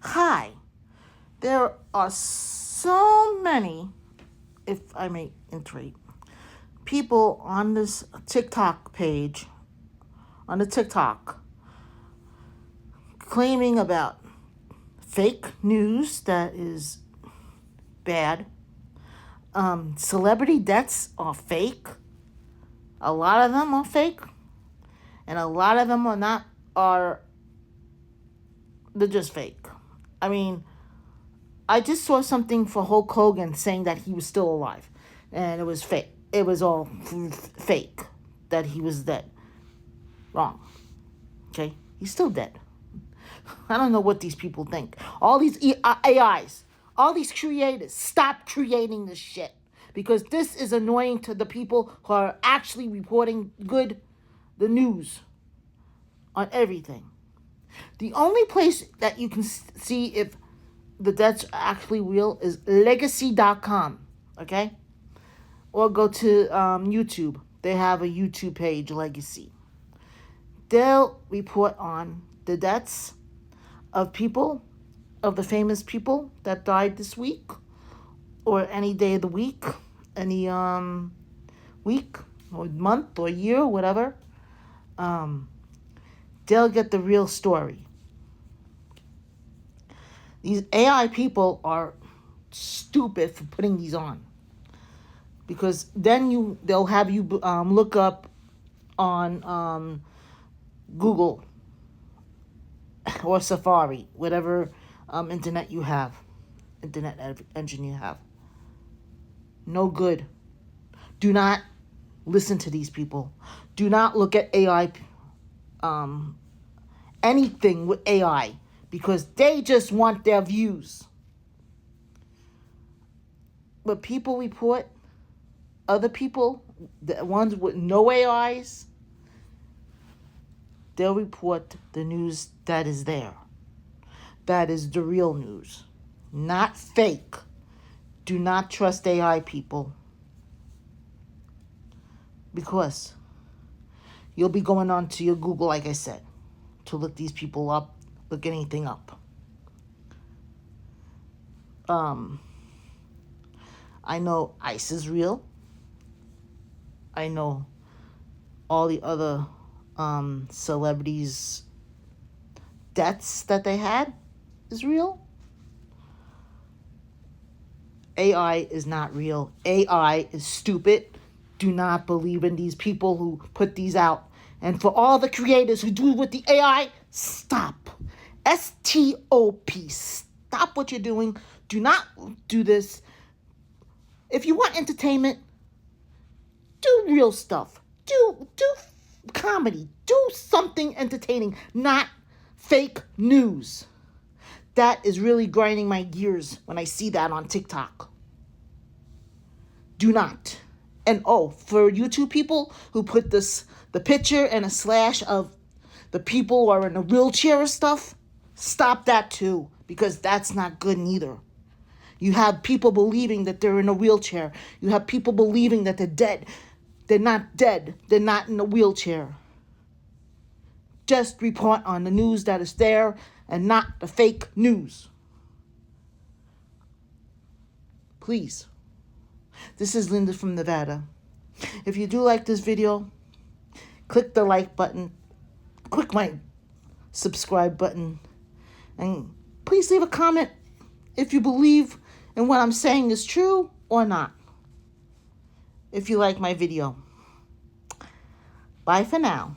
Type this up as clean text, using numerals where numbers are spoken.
Hi. There are so many, if I may iterate, people on this TikTok page, on the TikTok, claiming about fake news that is bad. Celebrity deaths are fake. A lot of them are fake. And a lot of them they're just fake. I mean, I just saw something for Hulk Hogan saying that he was still alive. And it was fake. It was all fake that he was dead. Wrong. Okay? He's still dead. I don't know what these people think. All these AIs, all these creators, stop creating this shit. Because this is annoying to the people who are actually reporting the news on everything. The only place that you can see if the deaths are actually real is legacy.com, okay? Or go to YouTube. They have a YouTube page, Legacy. They'll report on the deaths of the famous people that died this week, or any day of the week, any week, or month, or year, whatever. They'll get the real story. These AI people are stupid for putting these on, because then they'll have you look up on Google or Safari, whatever internet engine you have. No good. Do not listen to these people. Do not look at AI, anything with AI, because they just want their views. But people report, other people, the ones with no AIs, they'll report the news that is there. That is the real news, not fake. Do not trust AI people, because you'll be going on to your Google, like I said, to look these people up, look anything up. I know ICE is real. I know all the other celebrities' deaths that they had is real. AI is not real. AI is stupid. Do not believe in these people who put these out. And for all the creators who do with the AI, stop. STOP. Stop what you're doing. Do not do this. If you want entertainment, do real stuff. Do comedy. Do something entertaining, not fake news. That is really grinding my gears when I see that on TikTok. Do not. And for YouTube people who put the picture and a slash of the people who are in a wheelchair or stuff, stop that too, because that's not good neither. You have people believing that they're in a wheelchair. You have people believing that they're dead. They're not dead. They're not in a wheelchair. Just report on the news that is there and not the fake news. Please. This is Linda from Nevada. If you do like this video, click the like button, click my subscribe button, and please leave a comment if you believe in what I'm saying is true or not. If you like my video. Bye for now.